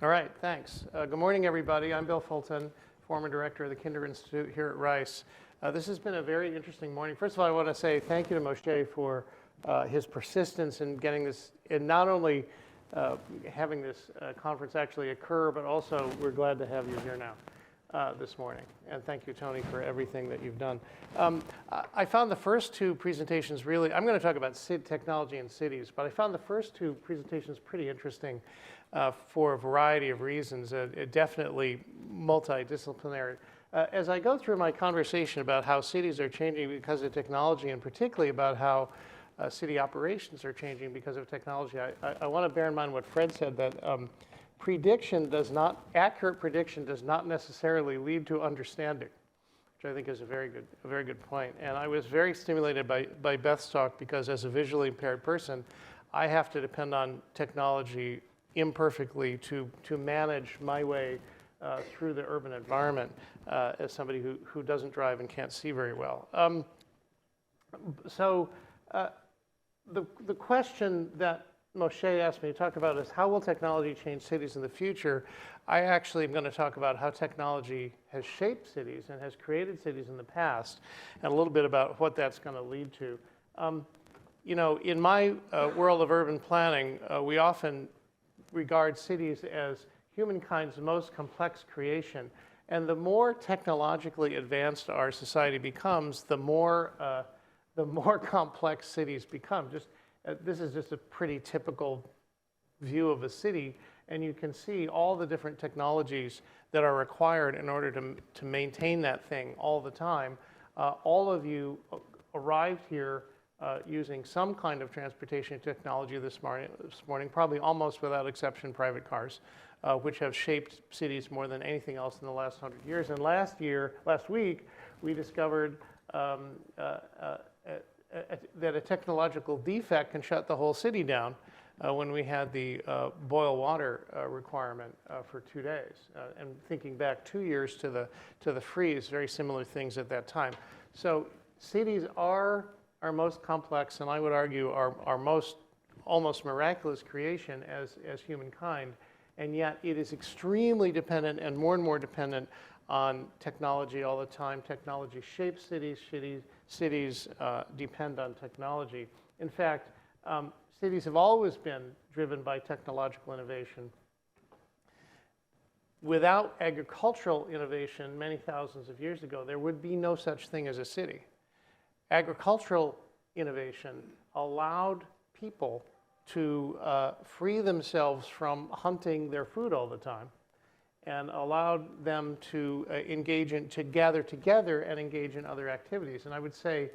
All right, thanks. Good morning, everybody. I'm Bill Fulton, former director of the Kinder Institute here at Rice. This has been a very interesting morning. First of all, I want to say thank you to Moshe for his persistence in getting this, and not only having this conference actually occur, but also we're glad to have you here now this morning. And thank you, Tony, for everything that you've done. I found the first two presentations really, I'm going to talk about technology in cities, but I found the first two presentations pretty interesting for a variety of reasons, definitely multidisciplinary. As I go through my conversation about how cities are changing because of technology, and particularly about how city operations are changing because of technology, I want to bear in mind what Fred said, that accurate prediction does not necessarily lead to understanding, which I think is a very good point. And I was very stimulated by Beth's talk because as a visually impaired person, I have to depend on technology imperfectly to manage my way through the urban environment as somebody who doesn't drive and can't see very well. The question that Moshe asked me to talk about is how will technology change cities in the future? I actually am going to talk about how technology has shaped cities and has created cities in the past, and a little bit about what that's going to lead to. You know, in my world of urban planning, we often regard cities as humankind's most complex creation. And the more technologically advanced our society becomes, the more complex cities become. This is just a pretty typical view of a city, and you can see all the different technologies that are required in order to maintain that thing all the time. All of you arrived here using some kind of transportation technology this morning, probably almost without exception private cars, which have shaped cities more than anything else in the last 100 years. And last week, we discovered that a technological defect can shut the whole city down when we had the boil water requirement for 2 days. And thinking back 2 years to the freeze, very similar things at that time. So cities are our most complex, and I would argue our most almost miraculous creation as humankind, and yet it is extremely dependent and more dependent on technology all the time. Technology shapes cities, cities depend on technology. In fact, cities have always been driven by technological innovation. Without agricultural innovation many thousands of years ago, there would be no such thing as a city. Agricultural innovation allowed people to free themselves from hunting their food all the time, and allowed them to gather together and engage in other activities. And I would say,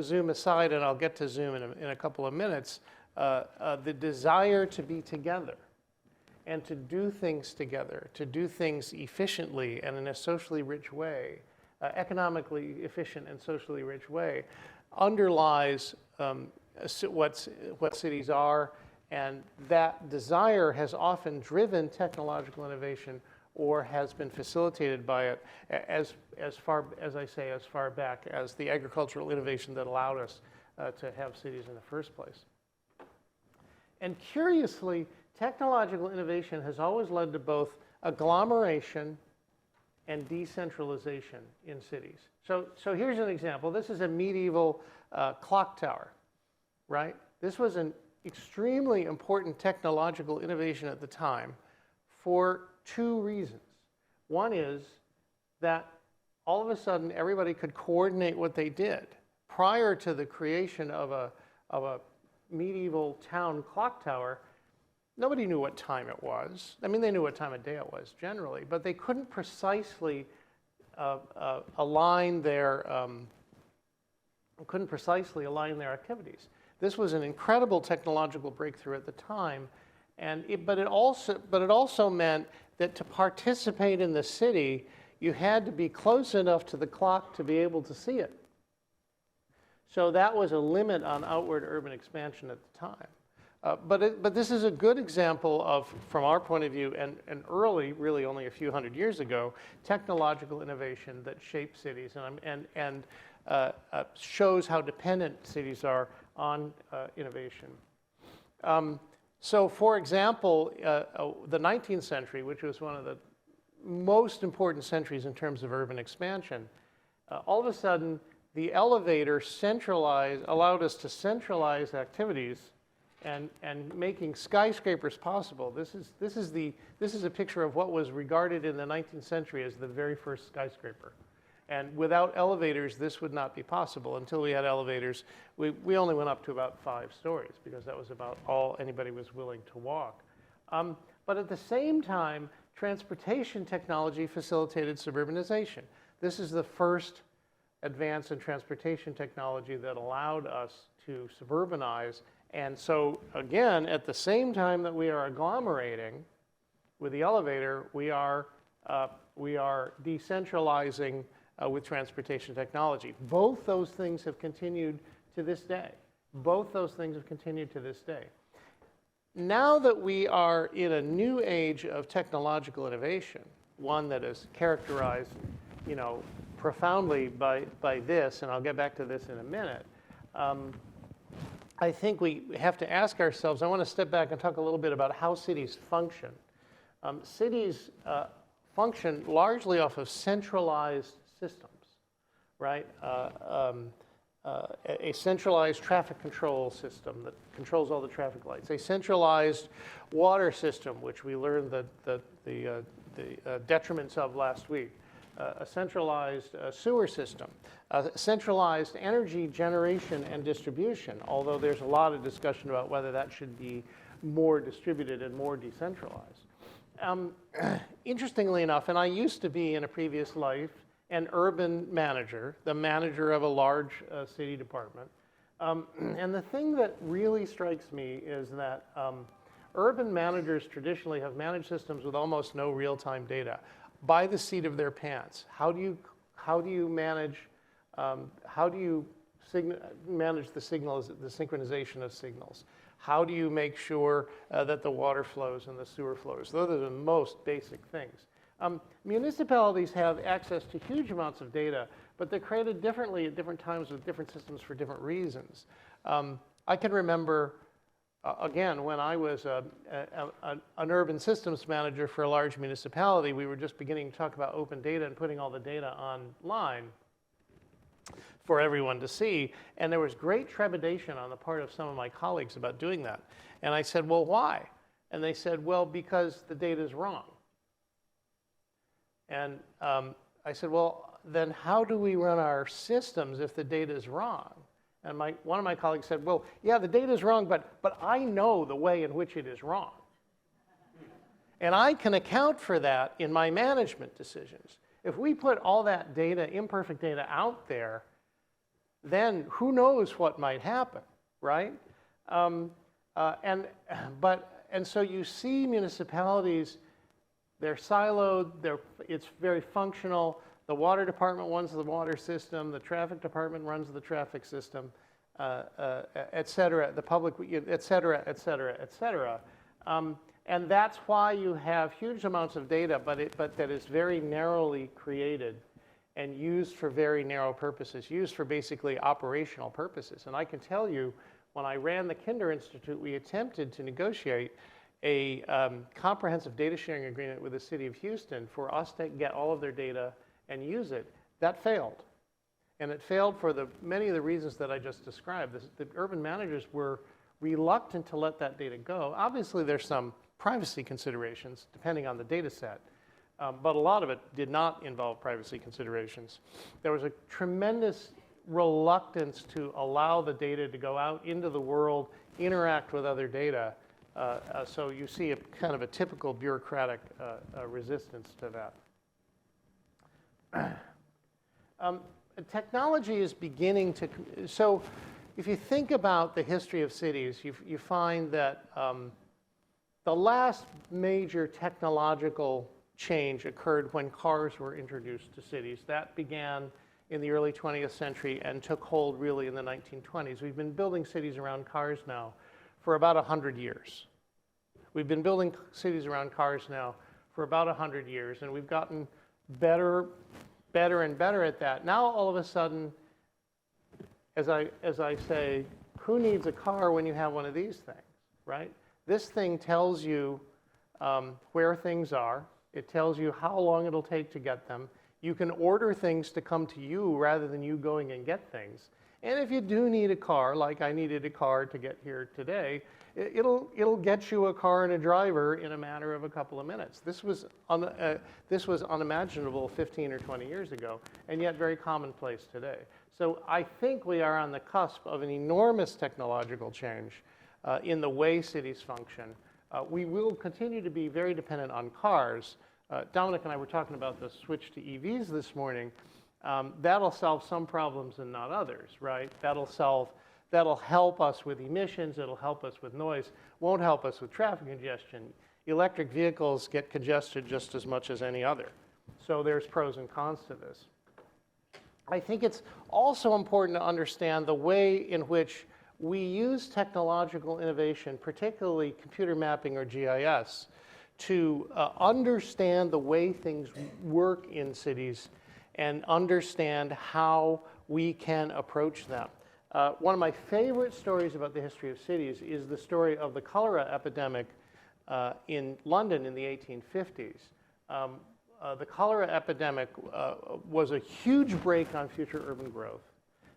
Zoom aside, and I'll get to Zoom in a couple of minutes, the desire to be together and to do things together, to do things efficiently and in a socially rich way, economically efficient and socially rich way, underlies what cities are, and that desire has often driven technological innovation or has been facilitated by it as far back as the agricultural innovation that allowed us to have cities in the first place. And curiously, technological innovation has always led to both agglomeration and decentralization in cities. So here's an example. This is a medieval clock tower, right? This was an extremely important technological innovation at the time for two reasons. One is that all of a sudden everybody could coordinate what they did. Prior to the creation of a medieval town clock tower, nobody knew what time it was. I mean, they knew what time of day it was generally, but they couldn't precisely align their activities. This was an incredible technological breakthrough at the time, but it also meant that to participate in the city, you had to be close enough to the clock to be able to see it. So that was a limit on outward urban expansion at the time. But this is a good example of, from our point of view, and early, really only a few hundred years ago, technological innovation that shaped cities and shows how dependent cities are on innovation. So, for example, the 19th century, which was one of the most important centuries in terms of urban expansion, all of a sudden, the elevator allowed us to centralize activities and making skyscrapers possible. This is a picture of what was regarded in the 19th century as the very first skyscraper. And without elevators, this would not be possible. Until we had elevators, we only went up to about 5 stories because that was about all anybody was willing to walk. But at the same time, transportation technology facilitated suburbanization. This is the first advance in transportation technology that allowed us to suburbanize. And so, again, at the same time that we are agglomerating with the elevator, we are decentralizing with transportation technology. Both those things have continued to this day. Both those things have continued to this day. Now that we are in a new age of technological innovation, one that is characterized, profoundly by this, and I'll get back to this in a minute, I think we have to ask ourselves, I want to step back and talk a little bit about how cities function. Cities function largely off of centralized systems, right? A centralized traffic control system that controls all the traffic lights, a centralized water system, which we learned the detriments of last week, a centralized sewer system, a centralized energy generation and distribution, although there's a lot of discussion about whether that should be more distributed and more decentralized. Interestingly enough, and I used to be in a previous life an urban manager, the manager of a large city department. And the thing that really strikes me is that urban managers traditionally have managed systems with almost no real-time data by the seat of their pants. How do you manage manage the signals, the synchronization of signals? How do you make sure that the water flows and the sewer flows? Those are the most basic things. Municipalities have access to huge amounts of data, but they're created differently at different times with different systems for different reasons. I can remember, again, when I was an urban systems manager for a large municipality, we were just beginning to talk about open data and putting all the data online for everyone to see. And there was great trepidation on the part of some of my colleagues about doing that. And I said, well, why? And they said, well, because the data is wrong. And I said, well, then how do we run our systems if the data is wrong? And one of my colleagues said, well, yeah, the data is wrong, but I know the way in which it is wrong. And I can account for that in my management decisions. If we put all that data, imperfect data, out there, then who knows what might happen, right? And so you see municipalities, they're siloed, it's very functional. The water department runs the water system, the traffic department runs the traffic system, et cetera, the public, et cetera, et cetera, et cetera. And that's why you have huge amounts of data, but that is very narrowly created and used for very narrow purposes, used for basically operational purposes. And I can tell you, when I ran the Kinder Institute, we attempted to negotiate a comprehensive data sharing agreement with the city of Houston for us to get all of their data and use it. That failed. And it failed for many of the reasons that I just described. The urban managers were reluctant to let that data go. Obviously, there's some privacy considerations depending on the data set, but a lot of it did not involve privacy considerations. There was a tremendous reluctance to allow the data to go out into the world, interact with other data. So you see a kind of a typical bureaucratic resistance to that. Technology is beginning to, so if you think about the history of cities, you find that the last major technological change occurred when cars were introduced to cities. That began in the early 20th century and took hold really in the 1920s. We've been building cities around cars now for about 100 years. We've been building cities around cars now for about 100 years, and we've gotten better and better at that. Now, all of a sudden, as I say, who needs a car when you have one of these things, right? This thing tells you where things are. It tells you how long it'll take to get them. You can order things to come to you rather than you going and get things. And if you do need a car, like I needed a car to get here today, it'll get you a car and a driver in a matter of a couple of minutes. This was unimaginable 15 or 20 years ago, and yet very commonplace today. So I think we are on the cusp of an enormous technological change in the way cities function. We will continue to be very dependent on cars. Dominic and I were talking about the switch to EVs this morning. That'll solve some problems and not others, right? That'll help us with emissions, it'll help us with noise, won't help us with traffic congestion. Electric vehicles get congested just as much as any other. So there's pros and cons to this. I think it's also important to understand the way in which we use technological innovation, particularly computer mapping or GIS, to understand the way things work in cities and understand how we can approach them. One of my favorite stories about the history of cities is the story of the cholera epidemic in London in the 1850s. The cholera epidemic was a huge brake on future urban growth.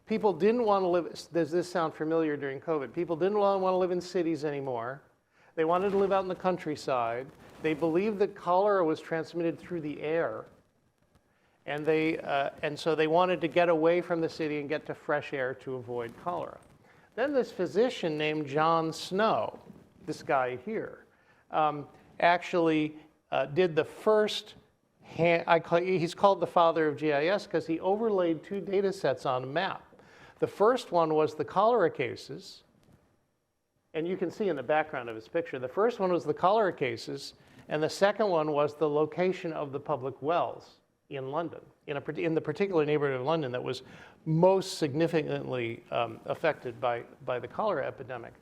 People didn't want to live, does this sound familiar during COVID? People didn't want to live in cities anymore. They wanted to live out in the countryside. They believed that cholera was transmitted through the air. And so they wanted to get away from the city and get to fresh air to avoid cholera. Then this physician named John Snow, this guy here, actually did the first, he's called the father of GIS because he overlaid two data sets on a map. The first one was the cholera cases, and you can see in the background of his picture, the first one was the cholera cases, and the second one was the location of the public wells in London, in the particular neighborhood of London that was most significantly affected by the cholera epidemic.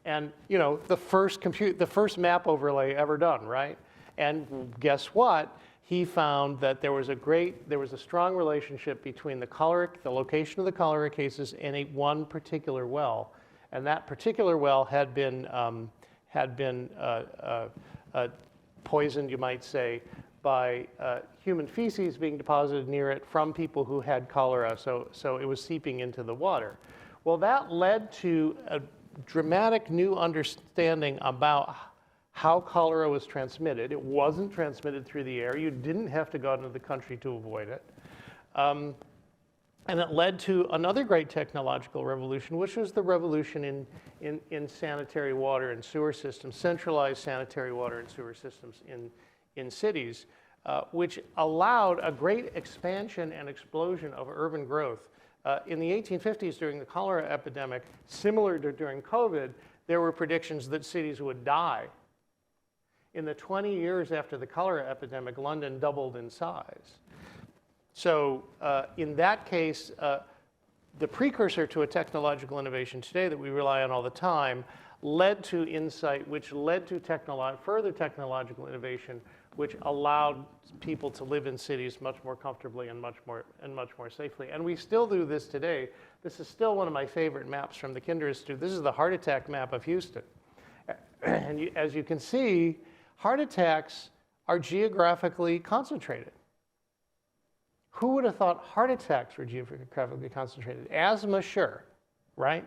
And you know, the first map overlay ever done, right? And guess what? He found that there was a strong relationship between the location of the cholera cases and one particular well, and that particular well had been poisoned, you might say, by human feces being deposited near it from people who had cholera, so it was seeping into the water. Well, that led to a dramatic new understanding about how cholera was transmitted. It wasn't transmitted through the air. You didn't have to go out into the country to avoid it. And it led to another great technological revolution, which was the revolution in sanitary water and sewer systems, centralized sanitary water and sewer systems in cities, which allowed a great expansion and explosion of urban growth. In the 1850s, during the cholera epidemic, similar to during COVID, there were predictions that cities would die. In the 20 years after the cholera epidemic, London doubled in size. So in that case, the precursor to a technological innovation today that we rely on all the time led to insight, which led to further technological innovation, which allowed people to live in cities much more comfortably and much more safely. And we still do this today. This is still one of my favorite maps from the Kinder Institute. This is the heart attack map of Houston. And as you can see, heart attacks are geographically concentrated. Who would have thought heart attacks were geographically concentrated? Asthma, sure, right?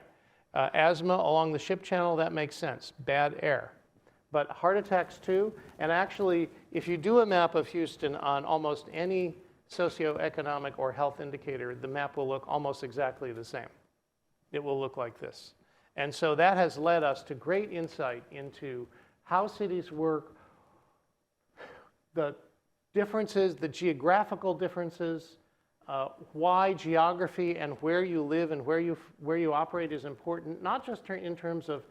Asthma along the ship channel, that makes sense. Bad air. But heart attacks too, and actually, if you do a map of Houston on almost any socioeconomic or health indicator, the map will look almost exactly the same. It will look like this. And so that has led us to great insight into how cities work, the differences, the geographical differences, why geography and where you live and where you operate is important, not just in terms of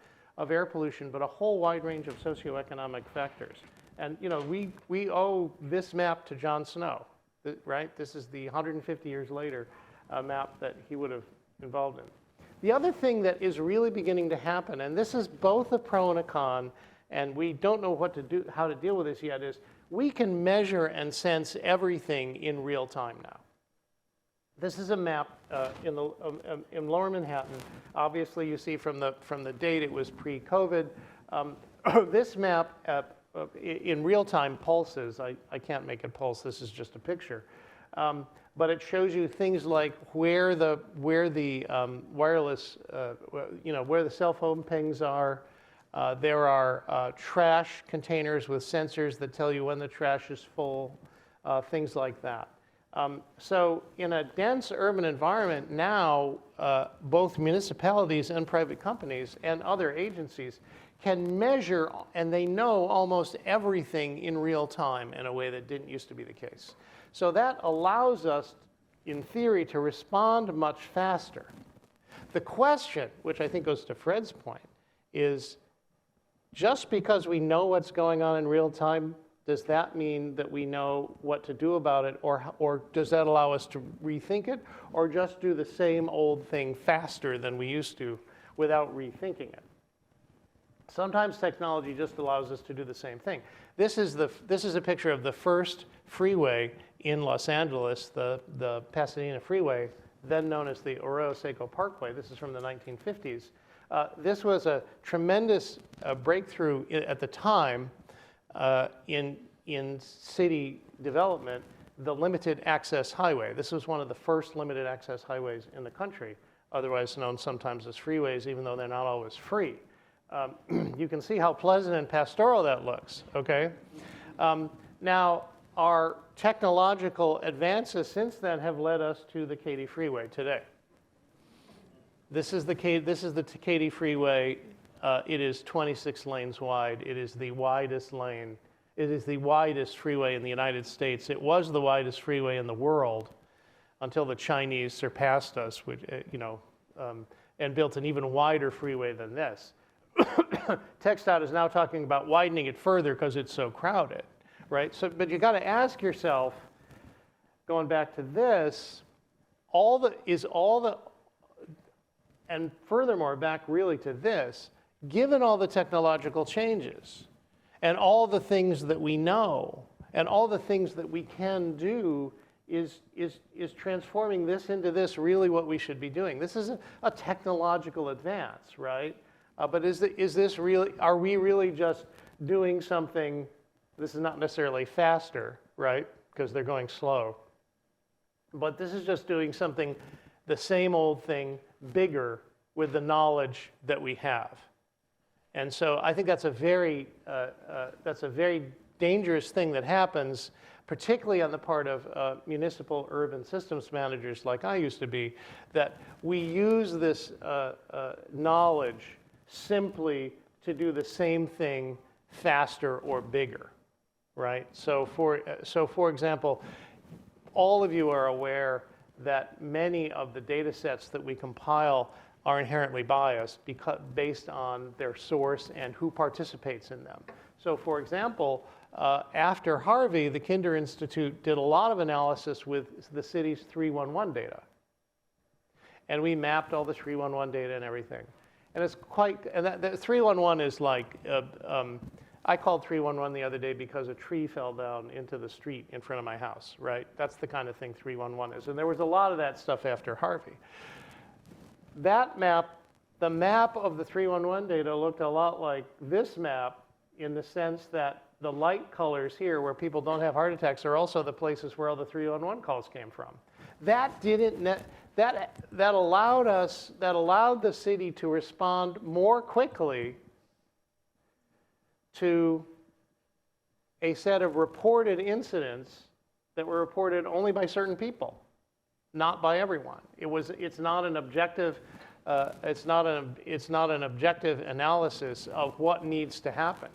air pollution, but a whole wide range of socioeconomic factors. And you know, we owe this map to John Snow, right? This is the 150 years later map that he would have involved in. The other thing that is really beginning to happen, and this is both a pro and a con, and we don't know how to deal with this yet, is we can measure and sense everything in real time now. This is a map in Lower Manhattan. Obviously, you see from the date it was pre-COVID. this map in real-time pulses, I can't make it pulse, this is just a picture, but it shows you things like where the wireless, where the cell phone pings are. There are trash containers with sensors that tell you when the trash is full, things like that. So in a dense urban environment now, both municipalities and private companies and other agencies can measure, and they know almost everything in real time in a way that didn't used to be the case. So that allows us, in theory, to respond much faster. The question, which I think goes to Fred's point, is just because we know what's going on in real time, does that mean that we know what to do about it, or does that allow us to rethink it, or just do the same old thing faster than we used to without rethinking it? Sometimes technology just allows us to do the same thing. This is a picture of the first freeway in Los Angeles, the Pasadena Freeway, then known as the Arroyo Seco Parkway. This is from the 1950s. This was a tremendous breakthrough at the time in city development, the limited access highway. This was one of the first limited access highways in the country, otherwise known sometimes as freeways, even though they're not always free. You can see how pleasant and pastoral that looks, okay? Now, our technological advances since then have led us to the Katy Freeway today. This is the Katy Freeway. It is 26 lanes wide. It is the widest lane. It is the widest freeway in the United States. It was the widest freeway in the world until the Chinese surpassed us, which, and built an even wider freeway than this. TxDOT is now talking about widening it further because it's so crowded, right? So, but you got to ask yourself, going back to this, and furthermore, back really to this, given all the technological changes and all the things that we know and all the things that we can do, is transforming this into this really what we should be doing? This is a technological advance, right? But is this really, are we really just doing something? This is not necessarily faster, right? Because they're going slow. But this is just doing something, the same old thing, bigger with the knowledge that we have. And so I think that's a very dangerous thing that happens, particularly on the part of municipal urban systems managers like I used to be, that we use this knowledge simply to do the same thing faster or bigger, right? So for example, all of you are aware that many of the data sets that we compile are inherently biased based on their source and who participates in them. So for example, after Harvey, the Kinder Institute did a lot of analysis with the city's 311 data. And we mapped all the 311 data and everything. And it's the 311 is like, I called 311 the other day because a tree fell down into the street in front of my house, right? That's the kind of thing 311 is. And there was a lot of that stuff after Harvey. That map, the map of the 311 data looked a lot like this map in the sense that the light colors here where people don't have heart attacks are also the places where all the 311 calls came from. That allowed the city to respond more quickly to a set of reported incidents that were reported only by certain people, not by everyone. It's not an objective analysis of what needs to happen.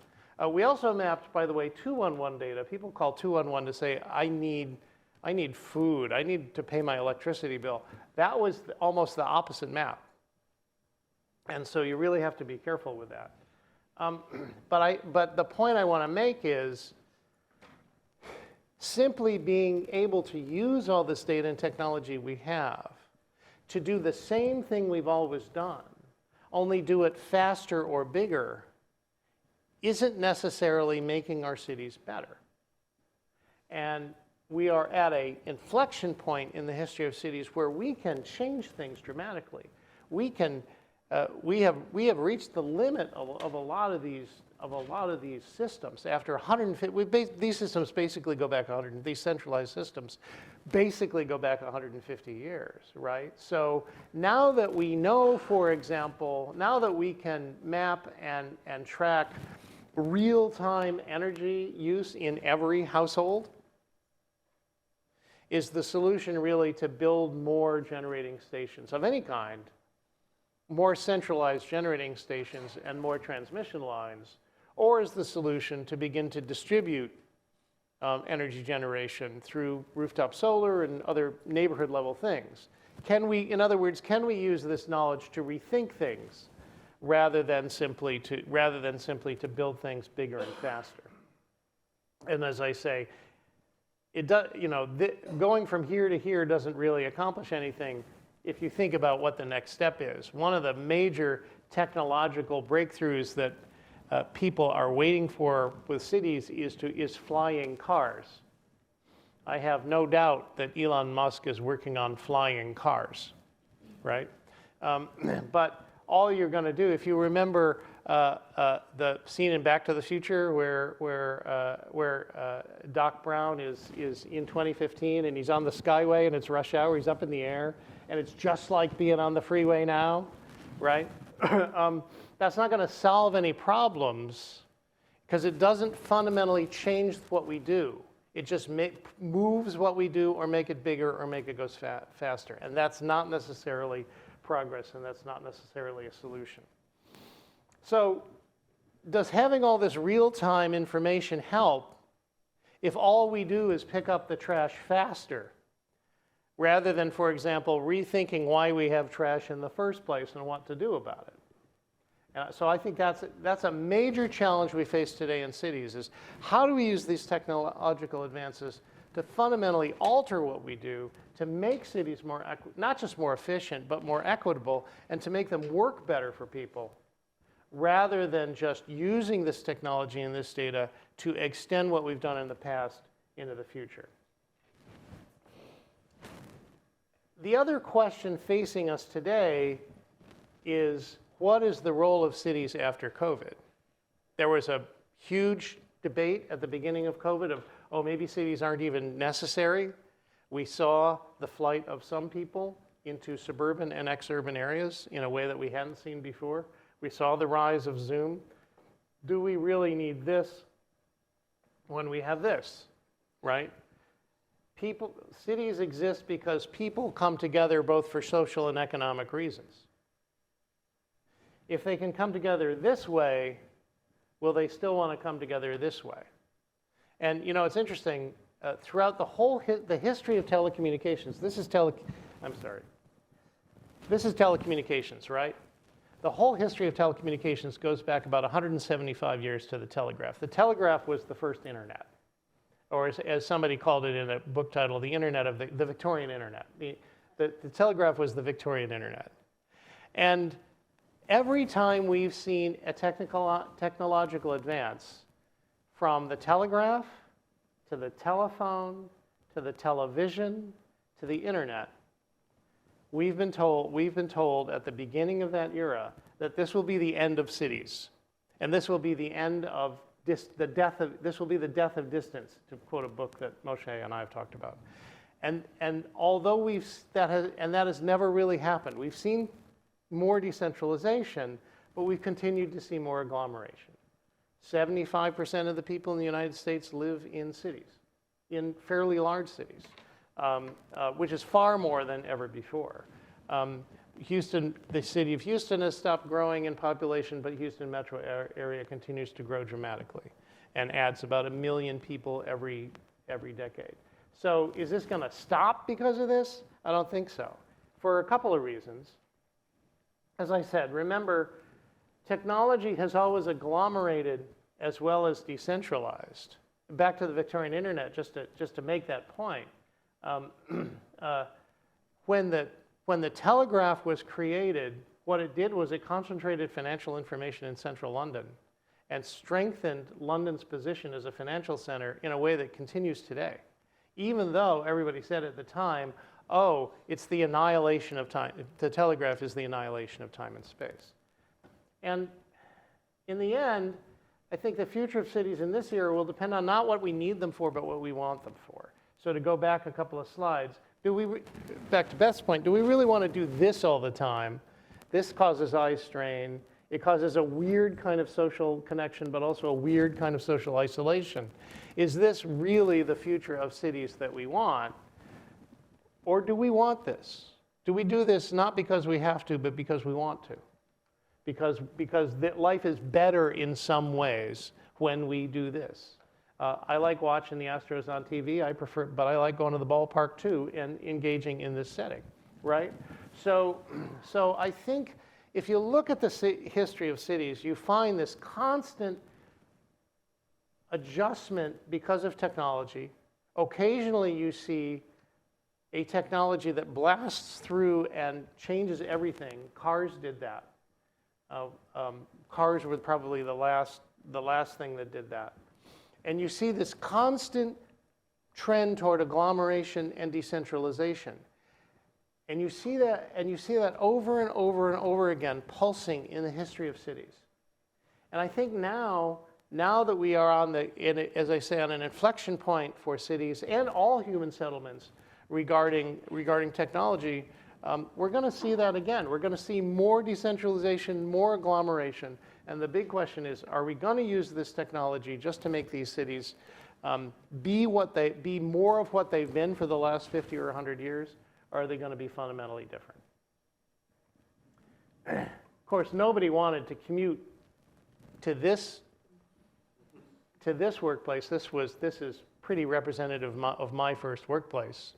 We also mapped, by the way, 211 data. People call 211 to say, I need food, I need to pay my electricity bill. That was almost the opposite map. And so you really have to be careful with that. But the point I want to make is simply being able to use all this data and technology we have to do the same thing we've always done, only do it faster or bigger, isn't necessarily making our cities better. And we are at an inflection point in the history of cities where we can change things dramatically. We can we have reached the limit of a lot of these systems. After 150, these systems basically go back 100. These centralized systems basically go back 150 years, right? So now that we know, for example, now that we can map and track real-time energy use in every household, is the solution really to build more generating stations of any kind, more centralized generating stations and more transmission lines, or is the solution to begin to distribute energy generation through rooftop solar and other neighborhood level things? Can we, in other words, can we use this knowledge to rethink things rather than simply to build things bigger and faster? And as I say, it does, going from here to here doesn't really accomplish anything if you think about what the next step is. One of the major technological breakthroughs that people are waiting for with cities is flying cars. I have no doubt that Elon Musk is working on flying cars, right? But all you're going to do, if you remember the scene in Back to the Future where Doc Brown is in 2015 and he's on the Skyway and it's rush hour, he's up in the air, and it's just like being on the freeway now, right? That's not going to solve any problems because it doesn't fundamentally change what we do. It just moves what we do or make it bigger or make it go faster. And that's not necessarily progress, and that's not necessarily a solution. So does having all this real-time information help if all we do is pick up the trash faster rather than, for example, rethinking why we have trash in the first place and what to do about it? So I think that's a major challenge we face today in cities, is how do we use these technological advances to fundamentally alter what we do to make cities more, not just more efficient, but more equitable, and to make them work better for people, rather than just using this technology and this data to extend what we've done in the past into the future. The other question facing us today is, what is the role of cities after COVID? There was a huge debate at the beginning of COVID of, oh, maybe cities aren't even necessary. We saw the flight of some people into suburban and ex-urban areas in a way that we hadn't seen before. We saw the rise of Zoom. Do we really need this when we have this, right? Cities exist because people come together both for social and economic reasons. If they can come together this way, will they still want to come together this way? And it's interesting, throughout the history of telecommunications, this is telecommunications, right? The whole history of telecommunications goes back about 175 years to the telegraph. The telegraph was the first internet, or as somebody called it in a book title, the internet of the Victorian internet. The telegraph was the Victorian internet. And every time we've seen a technological advance, from the telegraph to the telephone to the television to the internet, we've been told at the beginning of that era that this will be the end of cities, and this will be the end of this will be the death of distance, to quote a book that Moshe and I have talked about. And although that has never really happened, we've seen more decentralization, but we've continued to see more agglomeration. 75% of the people in the United States live in cities, in fairly large cities, which is far more than ever before. The city of Houston has stopped growing in population, but Houston metro area continues to grow dramatically and adds about 1 million people every decade. So is this going to stop because of this? I don't think so, for a couple of reasons. As I said, remember, technology has always agglomerated as well as decentralized. Back to the Victorian internet, just to make that point. When the telegraph was created, what it did was it concentrated financial information in central London and strengthened London's position as a financial center in a way that continues today. Even though everybody said at the time, oh, it's the annihilation of time. The telegraph is the annihilation of time and space. And in the end, I think the future of cities in this era will depend on not what we need them for, but what we want them for. So to go back a couple of slides, back to Beth's point, do we really want to do this all the time? This causes eye strain. It causes a weird kind of social connection, but also a weird kind of social isolation. Is this really the future of cities that we want? Or do we want this? Do we do this not because we have to, but because we want to? Because life is better in some ways when we do this. I like watching the Astros on TV. But I like going to the ballpark too and engaging in this setting, right? So I think if you look at the history of cities, you find this constant adjustment because of technology. Occasionally you see a technology that blasts through and changes everything. Cars did that. Cars were probably the last thing that did that. And you see this constant trend toward agglomeration and decentralization. And you see that over and over and over again pulsing in the history of cities. And I think now that we are as I say, on an inflection point for cities and all human settlements regarding technology, we're going to see that again. We're going to see more decentralization, more agglomeration. And the big question is, are we going to use this technology just to make these cities be more of what they've been for the last 50 or 100 years? Or are they going to be fundamentally different? Of course, nobody wanted to commute to this workplace. This is pretty representative of my first workplace.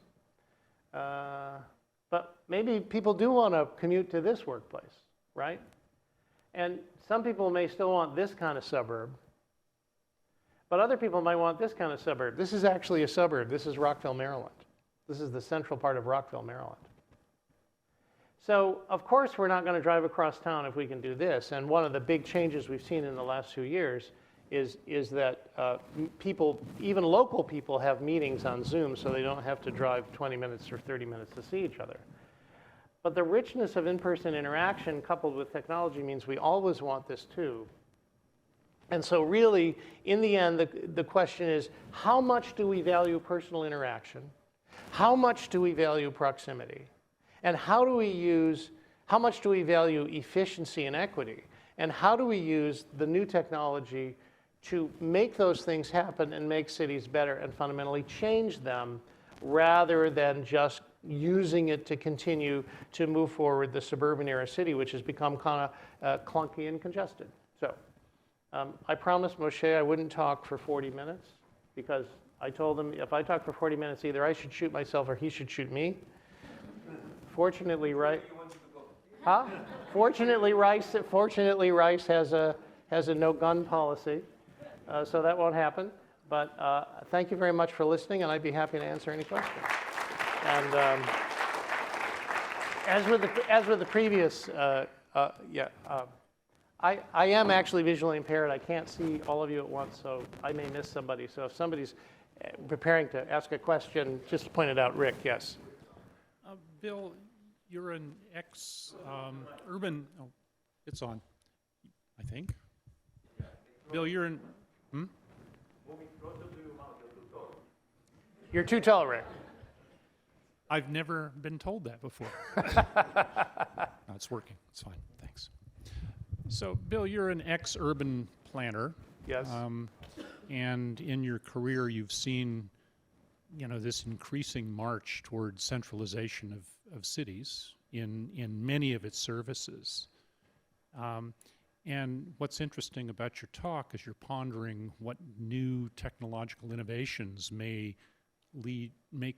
But maybe people do want to commute to this workplace, right? And some people may still want this kind of suburb. But other people might want this kind of suburb. This is actually a suburb. This is Rockville, Maryland. This is the central part of Rockville, Maryland. So, of course, we're not going to drive across town if we can do this. And one of the big changes we've seen in the last 2 years is that people, even local people, have meetings on Zoom so they don't have to drive 20 minutes or 30 minutes to see each other. But the richness of in-person interaction coupled with technology means we always want this too. And so really, in the end, the question is, how much do we value personal interaction? How much do we value proximity? And how much do we value efficiency and equity? And how do we use the new technology to make those things happen and make cities better and fundamentally change them rather than just using it to continue to move forward the suburban era city, which has become kind of clunky and congested. So I promised Moshe I wouldn't talk for 40 minutes because I told him if I talk for 40 minutes, either I should shoot myself or he should shoot me. Fortunately, right? Huh? Fortunately, Rice has a no gun policy, so that won't happen. But thank you very much for listening, and I'd be happy to answer any questions. And as with the previous, I am actually visually impaired. I can't see all of you at once, so I may miss somebody. So if somebody's preparing to ask a question, just point it out. Rick, yes. Bill, you're an ex-urban. Oh, it's on, I think. Bill, you're in. You're too tall, Rick. I've never been told that before. No, it's working. It's fine. Thanks. So, Bill, you're an ex-urban planner. Yes. And in your career, you've seen, this increasing march towards centralization of cities in many of its services. And what's interesting about your talk is you're pondering what new technological innovations may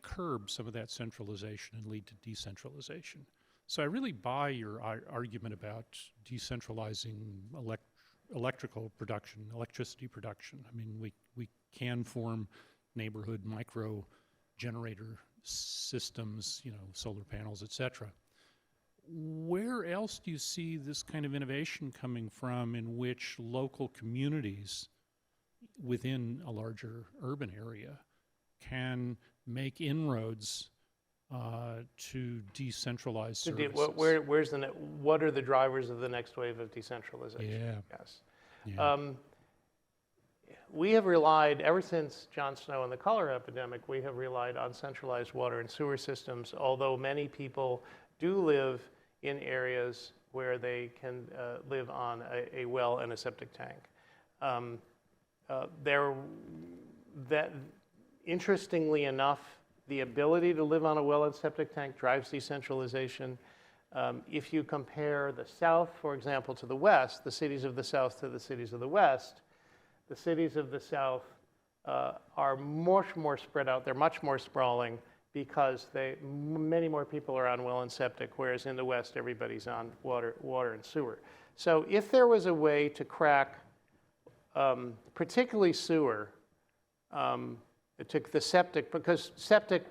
curb some of that centralization and lead to decentralization. So I really buy your argument about decentralizing electricity production. I mean, we can form neighborhood micro generator systems, solar panels, et cetera. Where else do you see this kind of innovation coming from in which local communities within a larger urban area can make inroads to decentralize To services. where's what are the drivers of the next wave of decentralization? Yeah. Yes. Yeah. We have relied, ever since John Snow and the cholera epidemic, we have relied on centralized water and sewer systems, although many people do live in areas where they can live on a well and a septic tank. Interestingly enough, the ability to live on a well and septic tank drives decentralization. If you compare the South, for example, to the West, the cities of the South to the cities of the West, the cities of the South are much more spread out. They're much more sprawling because many more people are on well and septic, whereas in the West, everybody's on water and sewer. So if there was a way to crack, particularly sewer, it took the septic, because septic,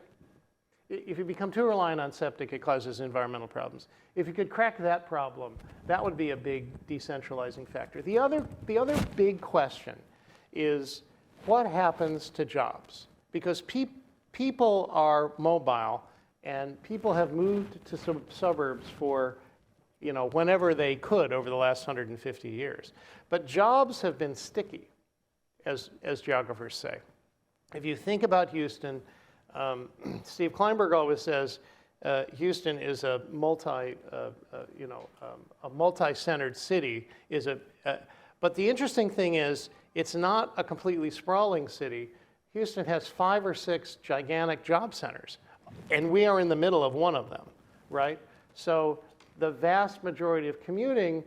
if you become too reliant on septic, it causes environmental problems. If you could crack that problem, that would be a big decentralizing factor. The other big question is what happens to jobs? Because people are mobile, and people have moved to suburbs for, whenever they could over the last 150 years. But jobs have been sticky, as geographers say. If you think about Houston, Steve Kleinberg always says Houston is a multi-centered city. But the interesting thing is, it's not a completely sprawling city. Houston has 5 or 6 gigantic job centers, and we are in the middle of one of them, right? So the vast majority of commuting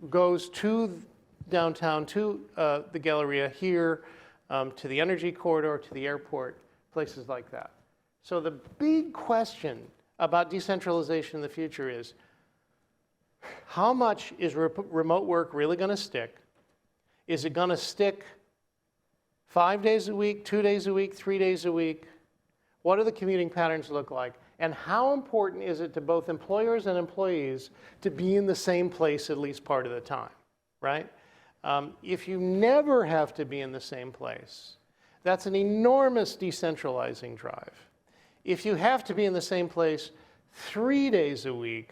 goes to downtown, to the Galleria here, to the energy corridor, to the airport, places like that. So the big question about decentralization in the future is, how much is remote work really going to stick? Is it going to stick 5 days a week, 2 days a week, 3 days a week? What do the commuting patterns look like? And how important is it to both employers and employees to be in the same place at least part of the time, right? If you never have to be in the same place, that's an enormous decentralizing drive. If you have to be in the same place 3 days a week,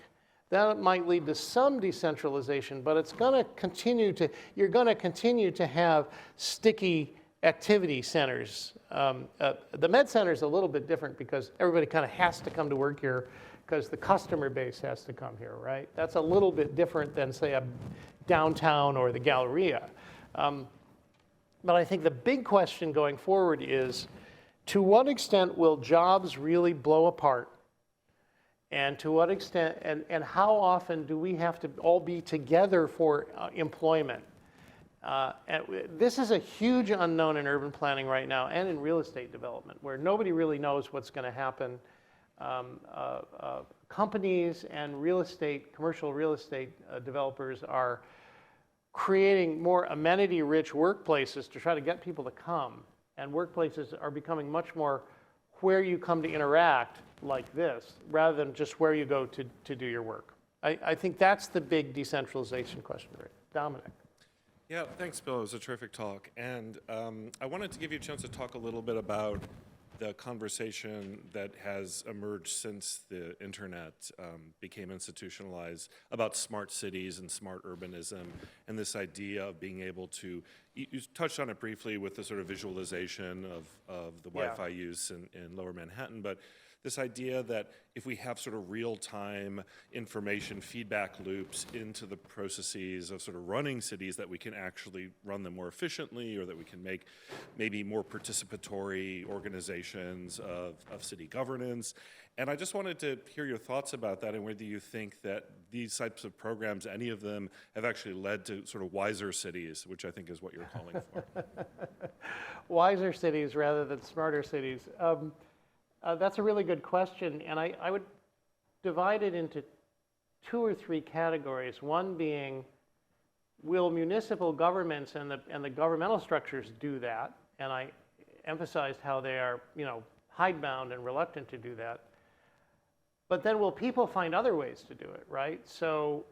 that might lead to some decentralization, but it's going to continue to, you're going to continue to have sticky activity centers. The med center is a little bit different because everybody kind of has to come to work here because the customer base has to come here, right? That's a little bit different than, say, a downtown or the Galleria. But I think the big question going forward is, to what extent will jobs really blow apart? And to what extent, and how often do we have to all be together for employment? This is a huge unknown in urban planning right now and in real estate development, where nobody really knows what's going to happen. Companies and commercial real estate developers are creating more amenity-rich workplaces to try to get people to come. And workplaces are becoming much more where you come to interact like this, rather than just where you go to do your work. I think that's the big decentralization question, right? Dominic. Yeah, thanks, Bill. It was a terrific talk. And I wanted to give you a chance to talk a little bit about the conversation that has emerged since the internet became institutionalized about smart cities and smart urbanism, and this idea of being able to, you touched on it briefly with the sort of visualization of the Wi-Fi use in Lower Manhattan, but this idea that if we have sort of real-time information feedback loops into the processes of sort of running cities, that we can actually run them more efficiently, or that we can make maybe more participatory organizations of city governance. And I just wanted to hear your thoughts about that, and whether you think that these types of programs, any of them, have actually led to sort of wiser cities, which I think is what you're calling for. Wiser cities rather than smarter cities. That's a really good question, and I would divide it into 2 or 3 categories. One being, will municipal governments and the governmental structures do that? And I emphasized how they are, hidebound and reluctant to do that. But then will people find other ways to do it, right? So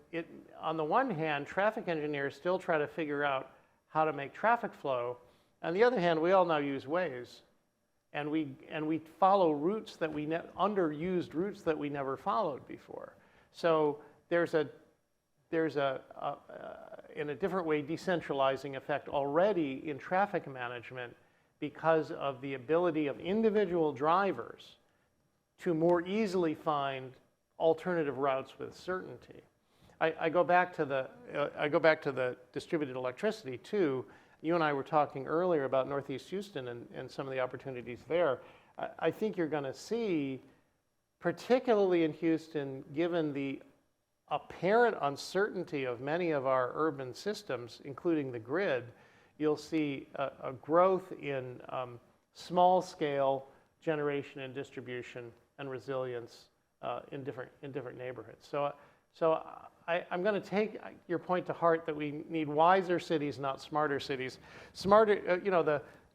on the one hand, traffic engineers still try to figure out how to make traffic flow. On the other hand, we all now use Waze. and we follow routes that underused routes that we never followed before. So there's a in a different way decentralizing effect already in traffic management because of the ability of individual drivers to more easily find alternative routes with certainty. I go back to the distributed electricity too. You and I were talking earlier about Northeast Houston and some of the opportunities there. I think you're going to see, particularly in Houston, given the apparent uncertainty of many of our urban systems, including the grid, you'll see a growth in small-scale generation and distribution and resilience in different neighborhoods. So I'm going to take your point to heart that we need wiser cities, not smarter cities. Smarter,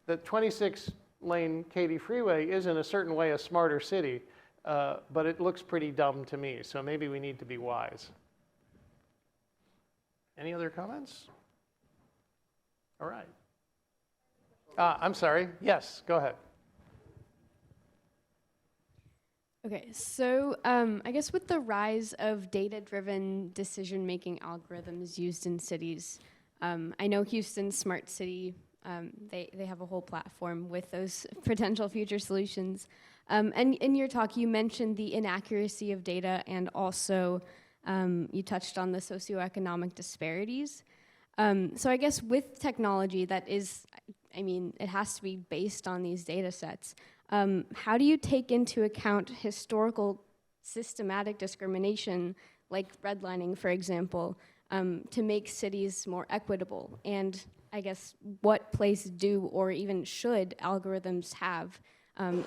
the 26-lane Katy freeway is in a certain way a smarter city, but it looks pretty dumb to me. So maybe we need to be wise. Any other comments? All right. I'm sorry. Yes, go ahead. Okay, so I guess with the rise of data-driven decision-making algorithms used in cities, I know Houston's smart city, they have a whole platform with those potential future solutions. And in your talk, you mentioned the inaccuracy of data, and also you touched on the socioeconomic disparities. So I guess with technology that is, it has to be based on these data sets. How do you take into account historical systematic discrimination, like redlining, for example, to make cities more equitable? And I guess what place do or even should algorithms have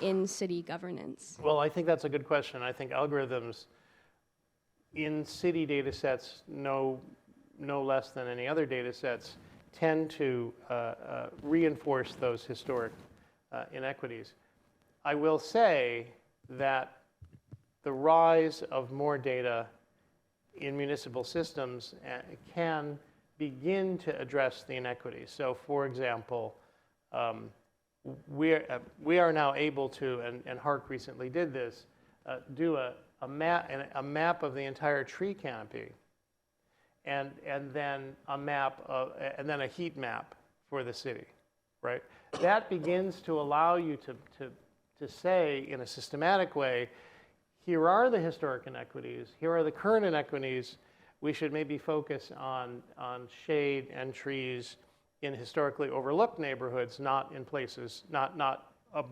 in city governance? Well, I think that's a good question. I think algorithms in city data sets, no less than any other data sets, tend to reinforce those historic inequities. I will say that the rise of more data in municipal systems can begin to address the inequities. So, for example, we are now able to, and HARC recently did this, do a map of the entire tree canopy, and then a heat map for the city, right? That begins to allow you to say in a systematic way, here are the historic inequities, here are the current inequities. We should maybe focus on shade and trees in historically overlooked neighborhoods, not in places, not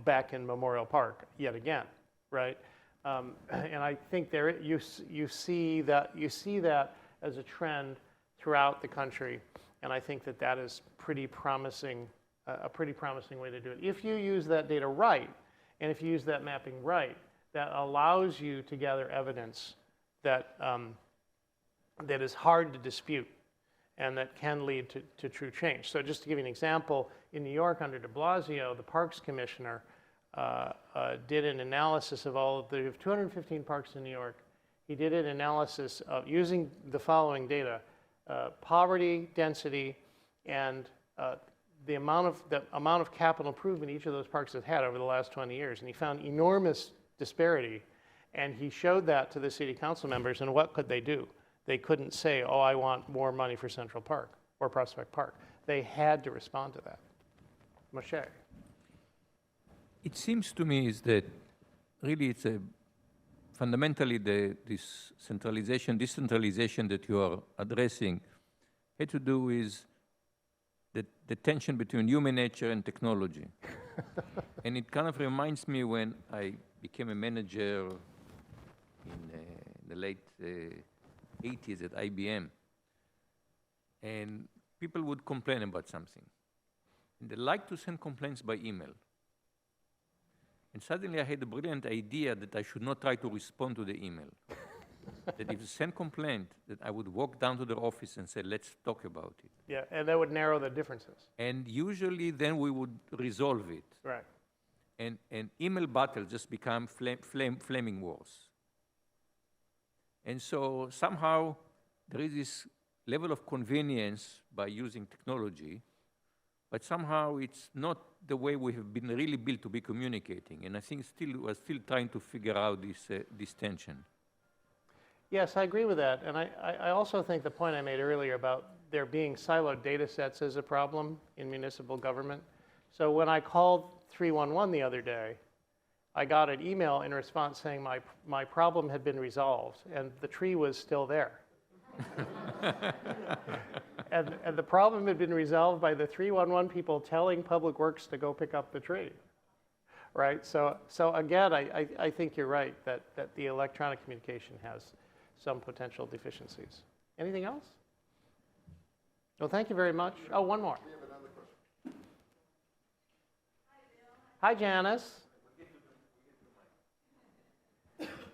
back in Memorial Park yet again, right? And I think you see that as a trend throughout the country, and I think that is pretty promising, a pretty promising way to do it. If you use that data right, and if you use that mapping right, that allows you to gather evidence that that is hard to dispute and that can lead to true change. So just to give you an example, in New York under de Blasio, the Parks Commissioner did an analysis of there are 215 parks in New York. He did an analysis of using the following data: poverty, density, and the amount of capital improvement each of those parks has had over the last 20 years. And he found enormous disparity, and he showed that to the city council members, and what could they do? They couldn't say, oh, I want more money for Central Park or Prospect Park. They had to respond to that. Moshe. It seems to me is that really it's fundamentally this decentralization that you are addressing had to do with the tension between human nature and technology. And it kind of reminds me when I became a manager in the late 80s at IBM. And people would complain about something. And they like to send complaints by email. And suddenly I had a brilliant idea that I should not try to respond to the email. That if you send complaint, that I would walk down to the office and say, let's talk about it. Yeah, and that would narrow the differences. And usually then we would resolve it. Right. And email battles just become flaming wars. And so somehow there is this level of convenience by using technology but somehow it's not the way we have been really built to be communicating. And I think we're still trying to figure out this tension. Yes, I agree with that. And I also think the point I made earlier about there being siloed data sets is a problem in municipal government. So when I called 311 the other day, I got an email in response saying my problem had been resolved, and the tree was still there. and the problem had been resolved by the 311 people telling Public Works to go pick up the tree. Right? So again, I think you're right that the electronic communication has some potential deficiencies. Anything else? Well, thank you very much. Oh, one more. We have another question. Hi, Janice.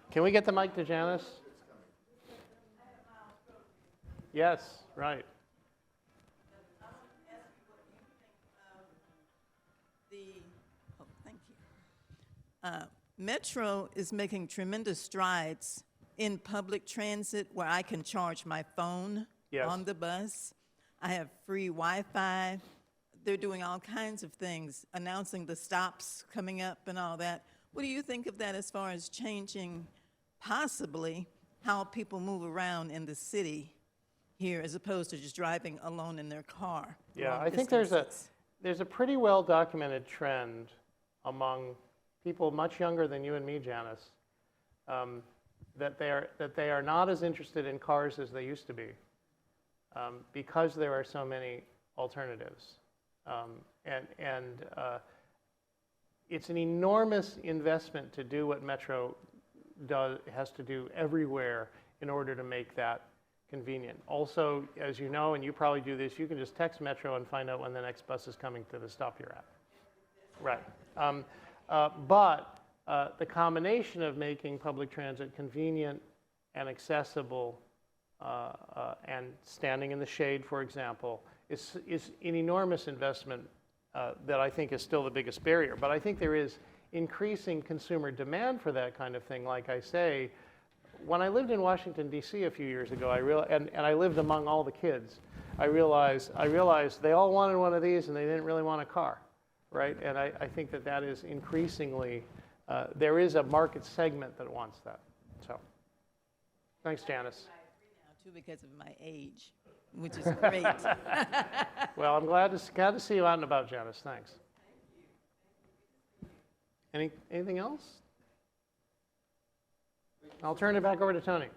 Can we get the mic to Janice? Yes, right. Thank you. Metro is making tremendous strides in public transit where I can charge my phone Yes. on the bus. I have free Wi-Fi. They're doing all kinds of things, announcing the stops coming up and all that. What do you think of that as far as changing possibly how people move around in the city here as opposed to just driving alone in their car? Yeah, long I think distances? there's a pretty well documented trend among people much younger than you and me, Janice, that they are not as interested in cars as they used to be because there are so many alternatives. It's an enormous investment to do what Metro has to do everywhere in order to make that convenient. Also, as you know, and you probably do this, you can just text Metro and find out when the next bus is coming to the stop you're at. Right. But the combination of making public transit convenient and accessible and standing in the shade, for example, is an enormous investment that I think is still the biggest barrier. But I think there is increasing consumer demand for that kind of thing. Like I say, when I lived in Washington, D.C. a few years ago, and I lived among all the kids, I realized they all wanted one of these and they didn't really want a car, right? And I think that is increasingly, there is a market segment that wants that. So, thanks, Janice. Too, because of my age, which is great. Well, I'm glad to see you out and about, Janice. Thanks. Anything else? I'll turn it back over to Tony.